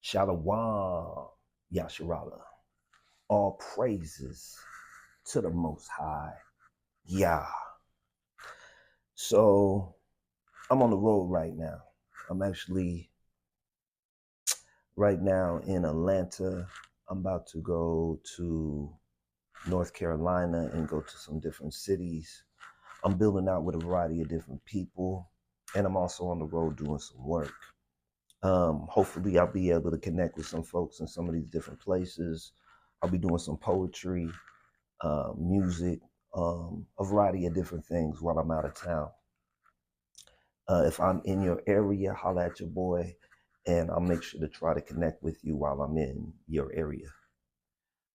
Shalom, Yasharala. All praises to the Most High, Yah. So I'm on the road right now. I'm actually right now in Atlanta. I'm about to go to North Carolina and go to some different cities. I'm building out with a variety of different people, and I'm also on the road doing some work. Hopefully I'll be able to connect with some folks in some of these different places. I'll be doing some poetry, music, a variety of different things while I'm out of town. If I'm in your area, holla at your boy, and I'll make sure to try to connect with you while I'm in your area.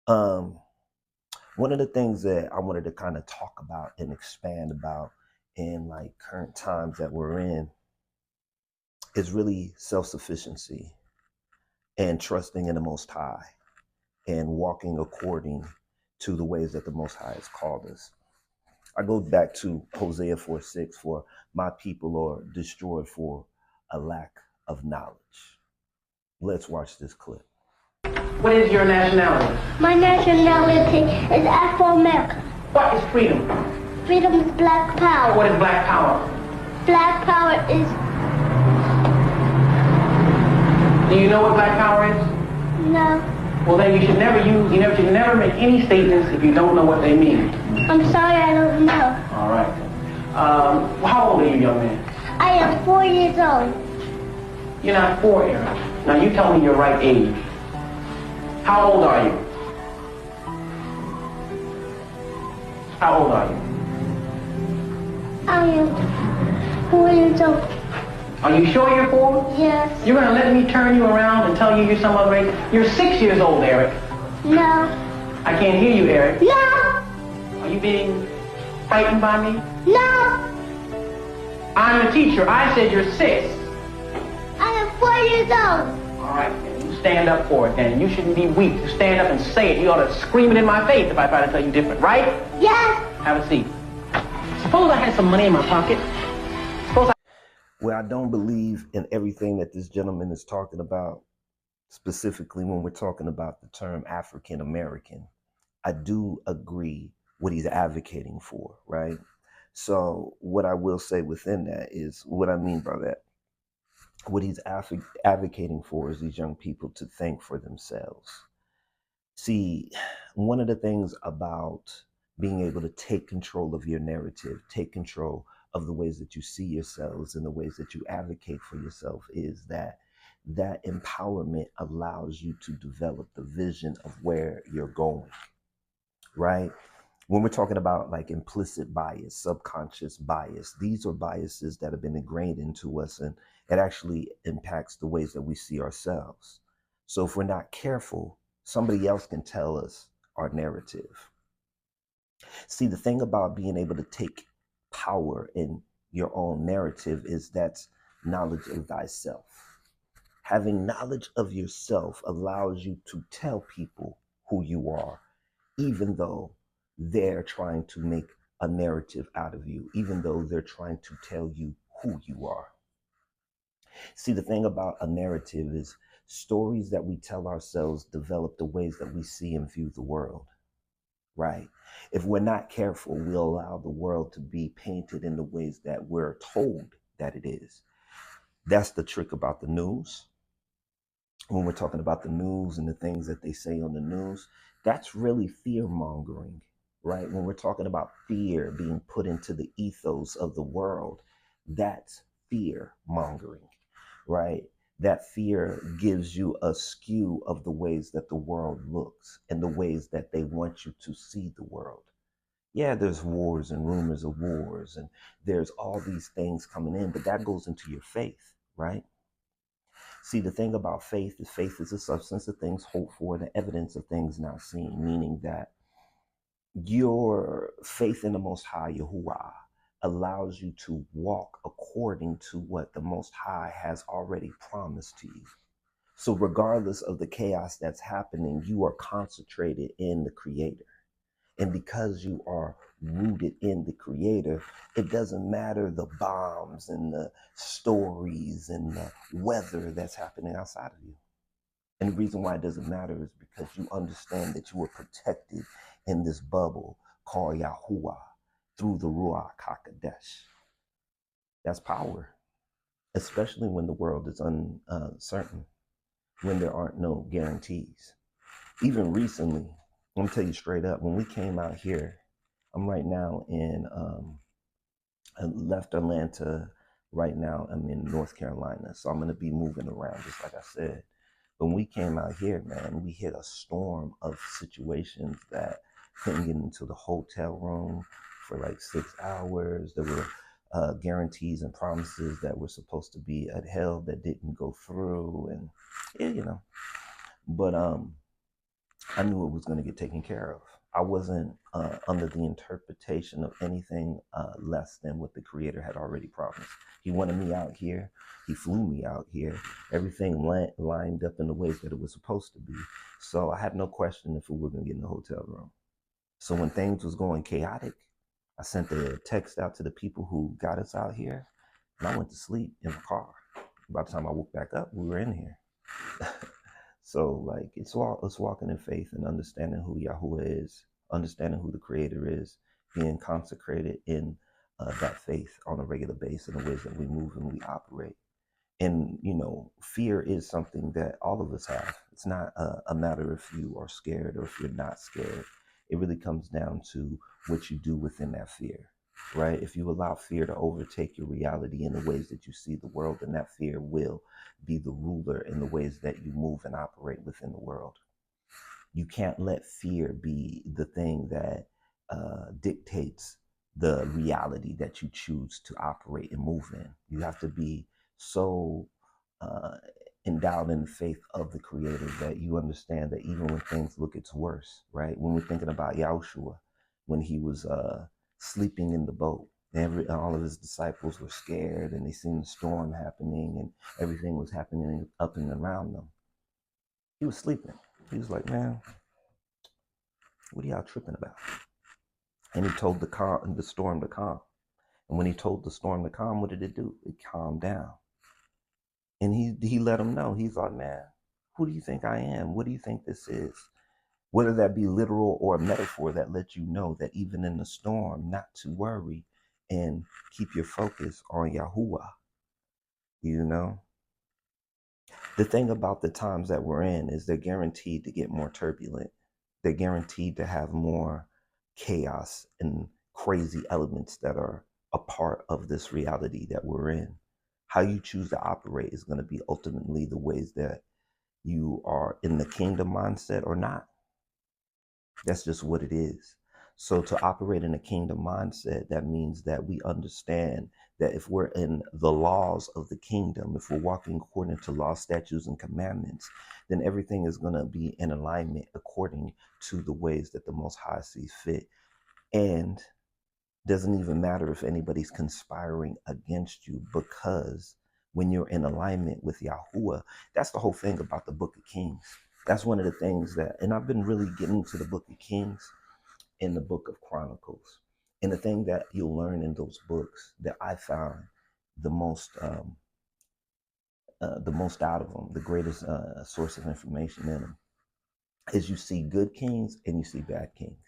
One of the things that I wanted to kind of talk about and expand about in like current times that we're in is really self-sufficiency and trusting in the Most High and walking according to the ways that the Most High has called us. I go back to Hosea 4:6, for my people are destroyed for a lack of knowledge. Let's watch this clip. What is your nationality? My nationality is Afro-American. What is freedom? Freedom is black power. What is black power? Black power is... Do you know what black power is? No. Well, then you should never make any statements if you don't know what they mean. I'm sorry, I don't know. All right. How old are you, young man? I am 4 years old. You're not 4, Aaron. Now you tell me your right age. How old are you? How old are you? I am 4 years old. Are you sure you're 4? Yes. You're gonna let me turn you around and tell you you're some other age? You're 6 years old, Eric. No. I can't hear you, Eric. No. Are you being frightened by me? No. I'm the teacher. I said you're 6. I am 4 years old. All right, then you stand up for it, then. You shouldn't be weak. You stand up and say it. You ought to scream it in my face if I try to tell you different, right? Yes. Have a seat. Suppose I had some money in my pocket. Well, I don't believe in everything that this gentleman is talking about, specifically when we're talking about the term African American. I do agree what he's advocating for, right? So what I will say within that is what I mean by that. What he's advocating for is these young people to think for themselves. See, one of the things about being able to take control of your narrative, take control of the ways that you see yourselves and the ways that you advocate for yourself is that empowerment allows you to develop the vision of where you're going, right? When we're talking about like implicit bias, subconscious bias, these are biases that have been ingrained into us, and it actually impacts the ways that we see ourselves. So if we're not careful, somebody else can tell us our narrative. See, the thing about being able to take power in your own narrative is that's knowledge of thyself. Having knowledge of yourself allows you to tell people who you are, even though they're trying to make a narrative out of you, even though they're trying to tell you who you are. See, the thing about a narrative is stories that we tell ourselves develop the ways that we see and view the world, right? If we're not careful, we'll allow the world to be painted in the ways that we're told that it is. That's the trick about the news. When we're talking about the news and the things that they say on the news, that's really fear mongering, right? When we're talking about fear being put into the ethos of the world, that's fear mongering, right? That fear gives you a skew of the ways that the world looks and the ways that they want you to see the world. Yeah, there's wars and rumors of wars, and there's all these things coming in, but that goes into your faith, right? See, the thing about faith is the substance of things hoped for, the evidence of things not seen, meaning that your faith in the Most High, Yahuwah, allows you to walk according to what the Most High has already promised to you. So regardless of the chaos that's happening, you are concentrated in the Creator. And because you are rooted in the Creator, it doesn't matter the bombs and the stories and the weather that's happening outside of you. And the reason why it doesn't matter is because you understand that you are protected in this bubble called Yahuwah through the Ruach HaKodesh. That's power, especially when the world is uncertain, when there aren't no guarantees. Even recently, I'm gonna tell you straight up, when we came out here, I'm right now in, I left Atlanta. Right now, I'm in North Carolina. So I'm going to be moving around, just like I said. When we came out here, man, we hit a storm of situations that couldn't get into the hotel room for like 6 hours. There were guarantees and promises that were supposed to be upheld that didn't go through. And, yeah, you know. But I knew it was going to get taken care of. I wasn't under the interpretation of anything less than what the Creator had already promised. He wanted me out here. He flew me out here. Everything lined up in the ways that it was supposed to be. So I had no question if we were going to get in the hotel room. So when things was going chaotic, I sent a text out to the people who got us out here, and I went to sleep in the car. By the time I woke back up, we were in here. So like it's walking in faith and understanding who Yahuwah is, understanding who the Creator is, being consecrated in that faith on a regular basis in the ways that we move and we operate. And you know, fear is something that all of us have. It's not a matter if you are scared or if you're not scared. It really comes down to what you do within that fear, right? If you allow fear to overtake your reality in the ways that you see the world, then that fear will be the ruler in the ways that you move and operate within the world. You can't let fear be the thing that dictates the reality that you choose to operate and move in. You have to be so uh, endowed in the faith of the Creator that you understand that even when things look its worst, right? When we're thinking about Yahushua, when he was sleeping in the boat, all of his disciples were scared and they seen the storm happening and everything was happening up and around them. He was sleeping. He was like, man, what are y'all tripping about? And he told the storm to calm. And when he told the storm to calm, what did it do? It calmed down. And he let him know. He's like, man, who do you think I am? What do you think this is? Whether that be literal or a metaphor, that lets you know that even in the storm, not to worry and keep your focus on Yahuwah. You know? The thing about the times that we're in is they're guaranteed to get more turbulent. They're guaranteed to have more chaos and crazy elements that are a part of this reality that we're in. How you choose to operate is going to be ultimately the ways that you are in the kingdom mindset or not. That's just what it is. So to operate in a kingdom mindset, that means that we understand that if we're in the laws of the kingdom, if we're walking according to law, statutes, and commandments, then everything is going to be in alignment according to the ways that the Most High sees fit. And doesn't even matter if anybody's conspiring against you, because when you're in alignment with Yahuwah, that's the whole thing about the Book of Kings. That's one of the things that, and I've been really getting into the Book of Kings in the Book of Chronicles. And the thing that you'll learn in those books that I found the most out of them, the greatest source of information in them, is you see good kings and you see bad kings,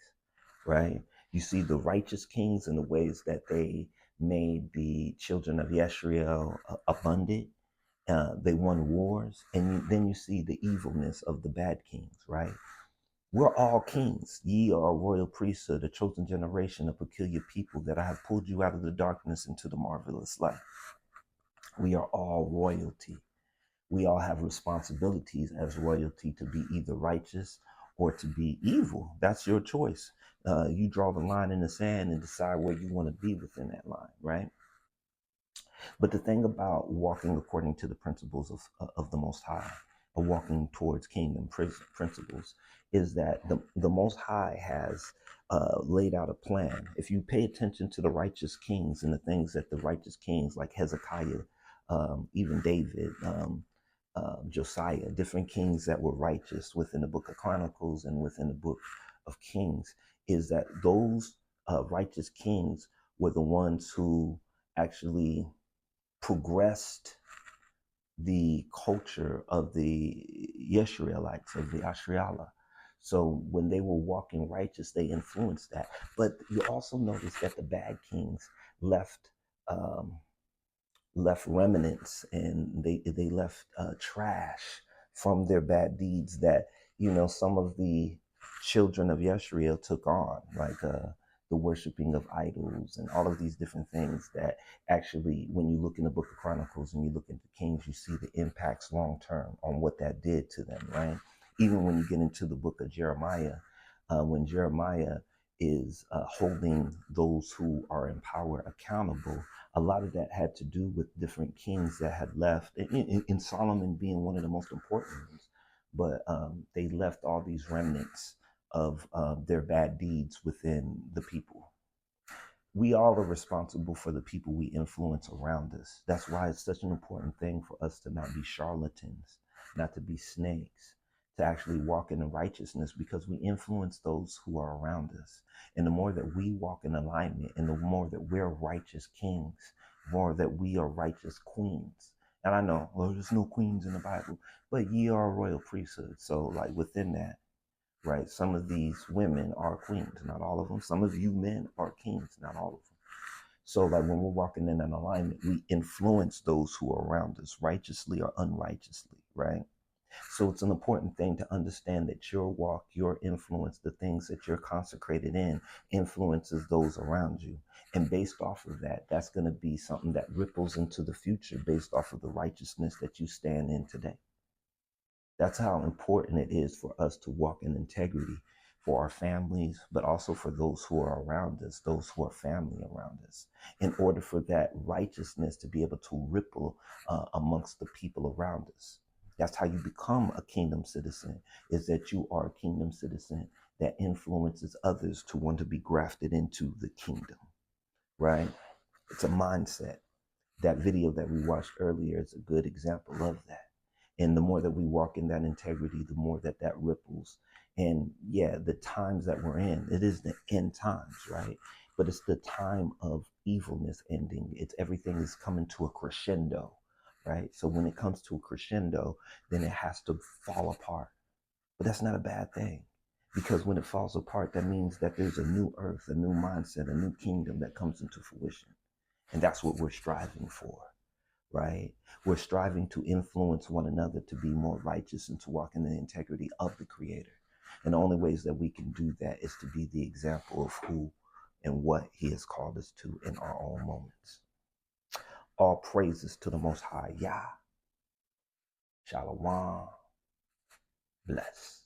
right? You see the righteous kings in the ways that they made the children of Yeshriel abundant. They won wars, and then you see the evilness of the bad kings, right? We're all kings. Ye are a royal priesthood, a chosen generation, a peculiar people, that I have pulled you out of the darkness into the marvelous light. We are all royalty. We all have responsibilities as royalty to be either righteous or to be evil. That's your choice. You draw the line in the sand and decide where you want to be within that line, right? But the thing about walking according to the principles of the Most High, or walking towards kingdom principles, is that the Most High has laid out a plan. If you pay attention to the righteous kings and the things that the righteous kings like Hezekiah, even David, Josiah, different kings that were righteous within the Book of Chronicles and within the Book of Kings, is that those righteous kings were the ones who actually progressed the culture of the Yeshreelites, of the Ashriala. So when they were walking righteous, they influenced that. But you also notice that the bad kings left um, left remnants, and they left trash from their bad deeds that some of the children of Yeshriel took on, like the worshiping of idols and all of these different things that actually, when you look in the Book of Chronicles and you look into Kings, you see the impacts long term on what that did to them, right? Even when you get into the book of Jeremiah, when Jeremiah is holding those who are in power accountable, a lot of that had to do with different kings that had left, in Solomon being one of the most important ones. But they left all these remnants of their bad deeds within the people. We all are responsible for the people we influence around us. That's why it's such an important thing for us to not be charlatans, not to be snakes, to actually walk in the righteousness, because we influence those who are around us. And the more that we walk in alignment, and the more that we're righteous kings, more that we are righteous queens. And I know, well, there's no queens in the Bible, but ye are a royal priesthood. So, like, within that, right? Some of these women are queens, not all of them. Some of you men are kings, not all of them. So, like, when we're walking in an alignment, we influence those who are around us, righteously or unrighteously, right? So it's an important thing to understand that your walk, your influence, the things that you're consecrated in, influences those around you. And based off of that, that's going to be something that ripples into the future based off of the righteousness that you stand in today. That's how important it is for us to walk in integrity for our families, but also for those who are around us, those who are family around us, in order for that righteousness to be able to ripple amongst the people around us. That's how you become a kingdom citizen, is that you are a kingdom citizen that influences others to want to be grafted into the kingdom, right? It's a mindset. That video that we watched earlier is a good example of that. And the more that we walk in that integrity, the more that that ripples. And yeah, the times that we're in, it is the end times, right? But it's the time of evilness ending. It's everything is coming to a crescendo, right? So when it comes to a crescendo, then it has to fall apart. But that's not a bad thing, because when it falls apart, that means that there's a new earth, a new mindset, a new kingdom that comes into fruition. And that's what we're striving for, right? We're striving to influence one another to be more righteous and to walk in the integrity of the Creator. And the only ways that we can do that is to be the example of who and what He has called us to in our own moments. All praises to the Most High Yah. Shalom. Bless.